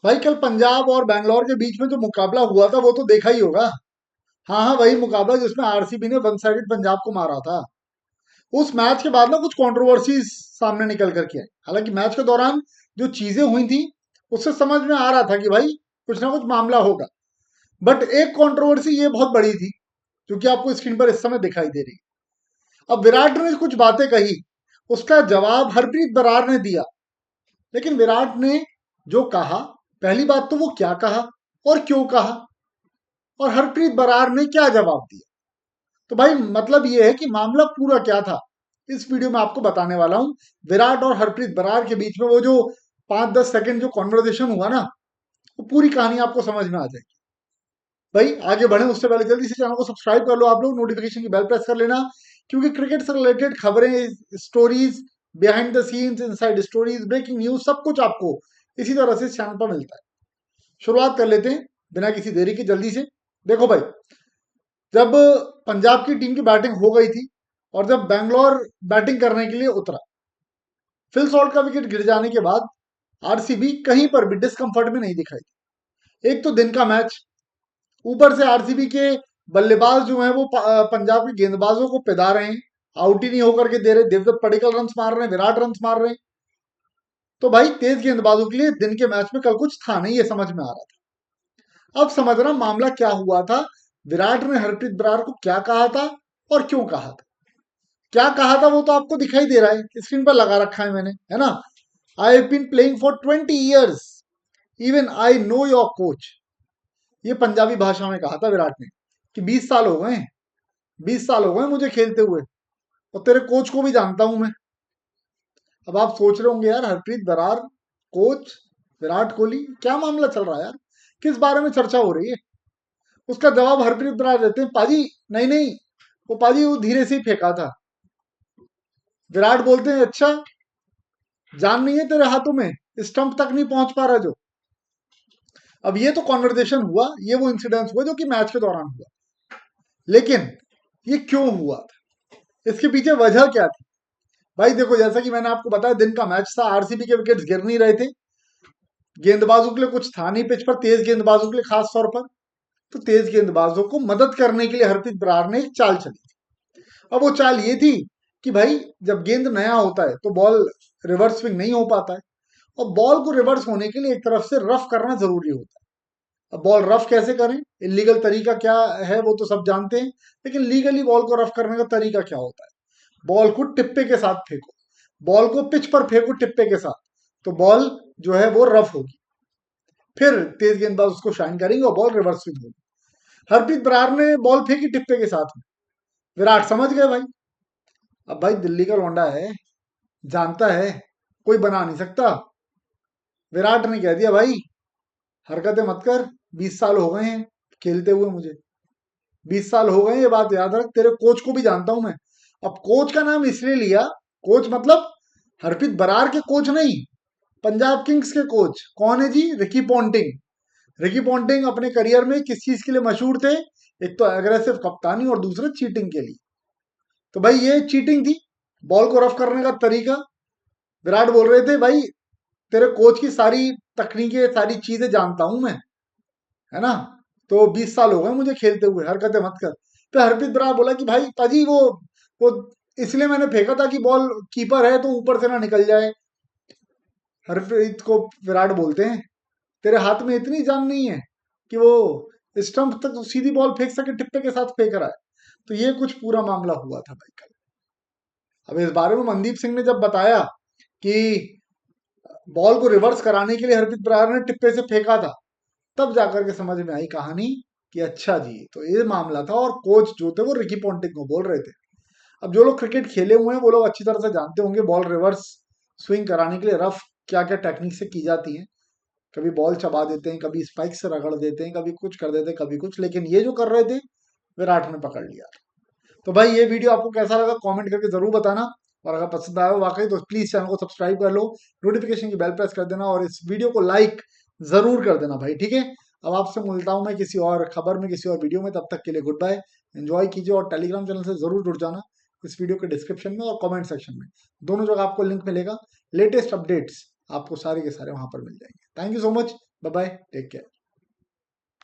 भाई कल पंजाब और बैंगलोर के बीच में जो मुकाबला हुआ था वो तो देखा ही होगा। हाँ हाँ, वही मुकाबला जिसमें आरसीबी ने वन साइडेड पंजाब को मारा था। उस मैच के बाद ना कुछ कंट्रोवर्सीज सामने निकल करके आई। हालांकि मैच के दौरान जो चीजें हुई थी उससे समझ में आ रहा था कि भाई कुछ ना कुछ मामला होगा। बट एक कंट्रोवर्सी ये बहुत बड़ी थी जो कि आपको स्क्रीन पर इस समय दिखाई दे रही है। अब विराट ने कुछ बातें कही, उसका जवाब हरप्रीत बरार ने दिया। लेकिन विराट ने जो कहा, पहली बात तो वो क्या कहा और क्यों कहा, और हरप्रीत बरार ने क्या जवाब दिया। तो भाई मतलब ये है कि मामला पूरा क्या था, इस वीडियो में आपको बताने वाला हूं। विराट और हरप्रीत बरार के बीच में वो जो 5-10 सेकंड जो कॉन्वर्सेशन हुआ ना, वो पूरी कहानी आपको समझ में आ जाएगी। भाई आगे बढ़े उससे पहले जल्दी से चैनल को सब्सक्राइब कर लो आप लोग, नोटिफिकेशन की बेल प्रेस कर लेना, क्योंकि क्रिकेट से रिलेटेड खबरें, stories, behind the scenes, inside stories, breaking news, सब कुछ आपको इसी तरह से इस चैनल पर मिलता है। शुरुआत कर लेते हैं बिना किसी देरी के जल्दी से। देखो भाई, जब पंजाब की टीम की बैटिंग हो गई थी और जब बैंगलोर बैटिंग करने के लिए उतरा, फिल सॉल्ट का विकेट गिर जाने के बाद आरसीबी कहीं पर भी डिस्कंफर्ट में नहीं दिखाई। एक तो दिन का मैच, ऊपर से आरसीबी के बल्लेबाज जो हैं वो पंजाब के गेंदबाजों को पिदा रहे हैं, आउट ही नहीं होकर के दे रहे। देवदत्त पडिक्कल रन मार रहे हैं, विराट रन मार रहे हैं। तो भाई तेज गेंदबाजों के लिए दिन के मैच में कल कुछ था नहीं, ये समझ में आ रहा था। अब समझना मामला क्या हुआ था, विराट ने हरप्रीत बरार को क्या कहा था और क्यों कहा था। क्या कहा था वो तो आपको दिखाई दे रहा है, स्क्रीन पर लगा रखा है मैंने, है ना। I have been playing for 20 years, even I know your coach. ये पंजाबी भाषा में कहा था विराट ने कि 20 साल हो गए, 20 साल हो गए मुझे खेलते हुए, और तेरे कोच को भी जानता हूं मैं। अब आप सोच रहे होंगे यार, हरप्रीत बरार, कोच, विराट कोहली, क्या मामला चल रहा है यार, किस बारे में चर्चा हो रही है। उसका जवाब हरप्रीत बरार देते हैं, पाजी नहीं नहीं, वो पाजी वो धीरे से ही फेंका था। विराट बोलते हैं अच्छा, जान नहीं है तेरे हाथों में, स्टंप तक नहीं पहुंच पा रहा जो। अब ये तो कॉन्वर्जेशन हुआ, ये वो इंसिडेंस हुआ जो कि मैच के दौरान हुआ। लेकिन ये क्यों हुआ था, इसके पीछे वजह क्या थी। भाई देखो, जैसा कि मैंने आपको बताया, दिन का मैच था, आरसीबी के विकेट्स गिर नहीं रहे थे, गेंदबाजों के लिए कुछ था नहीं पिच पर, तेज गेंदबाजों के लिए खास तौर पर। तो तेज गेंदबाजों को मदद करने के लिए हरप्रीत बरार ने एक चाल चली थी। अब वो चाल ये थी कि भाई जब गेंद नया होता है तो बॉल रिवर्स स्विंग नहीं हो पाता है, और बॉल को रिवर्स होने के लिए एक तरफ से रफ करना जरूरी होता है। अब बॉल रफ कैसे करें, इलीगल तरीका क्या है वो तो सब जानते हैं, लेकिन लीगली बॉल को रफ करने का तरीका क्या होता है। बॉल को टिप्पे के साथ फेंको, बॉल को पिच पर फेंको टिप्पे के साथ, तो बॉल जो है वो रफ होगी। फिर तेज गेंदबाज उसको शाइन करेंगे और बॉल रिवर्स स्विंग होगी। हरप्रीत बरार ने बॉल फेंकी टिप्पे के साथ में, विराट समझ गए भाई। अब भाई दिल्ली का लौंडा है, जानता है कोई बना नहीं सकता। विराट ने कह दिया भाई हरकतें मत कर, 20 साल हो गए हैं खेलते हुए मुझे, 20 साल हो गए, ये बात याद रख, तेरे कोच को भी जानता हूं मैं। अब कोच का नाम इसलिए लिया, कोच मतलब हरप्रीत बरार के कोच नहीं, पंजाब किंग्स के कोच कौन है जी, रिकी पॉन्टिंग। रिकी पॉन्टिंग अपने करियर में किस चीज के लिए मशहूर थे, एक तो एग्रेसिव कप्तानी और दूसरा चीटिंग के लिए। तो भाई ये चीटिंग थी, बॉल को रफ करने का तरीका। विराट बोल रहे थे भाई तेरे कोच की सारी तकनीकें, सारी चीजें जानता हूं मैं, है ना। तो 20 साल हो गए मुझे खेलते हुए, हरकतें मत कर। तो हरप्रीत बरार बोला कि भाई पाजी वो इसलिए मैंने फेंका था कि बॉल कीपर है तो ऊपर से ना निकल जाए। हरप्रीत को विराट बोलते हैं तेरे हाथ में इतनी जान नहीं है कि वो स्टंप तक सीधी बॉल फेंक सके, टिप्पे के साथ फेंक रहा है। तो ये कुछ पूरा मामला हुआ था भाई कल। अब इस बारे में मनदीप सिंह ने जब बताया कि बॉल को रिवर्स कराने के लिए हरप्रीत बरार ने टिप्पे से फेंका था, तब जाकर के समझ में आई कहानी कि अच्छा जी तो ये मामला था, और कोच जो थे वो रिकी पॉन्टिंग को बोल रहे थे। अब जो लोग क्रिकेट खेले हुए हैं वो लोग अच्छी तरह से जानते होंगे बॉल रिवर्स स्विंग कराने के लिए रफ क्या क्या टेक्निक से की जाती है। कभी बॉल चबा देते हैं, कभी स्पाइक से रगड़ देते हैं, कभी कुछ कर देते हैं, कभी कुछ, लेकिन ये जो कर रहे थे विराट ने पकड़ लिया। तो भाई ये वीडियो आपको कैसा लगा कमेंट करके जरूर बताना, और अगर पसंद आया हो वाकई तो प्लीज चैनल को सब्सक्राइब कर लो, नोटिफिकेशन की बेल प्रेस कर देना, और इस वीडियो को लाइक जरूर कर देना भाई, ठीक है। अब आपसे मिलता हूं मैं किसी और खबर में, किसी और वीडियो में, तब तक के लिए गुड बाय। एंजॉय कीजिए, और टेलीग्राम चैनल से जरूर जुड़ जाना, इस वीडियो के डिस्क्रिप्शन में और कमेंट सेक्शन में, दोनों जगह आपको लिंक मिलेगा। लेटेस्ट अपडेट्स आपको सारे के सारे वहां पर मिल जाएंगे। Thank you so much. Bye bye, take care.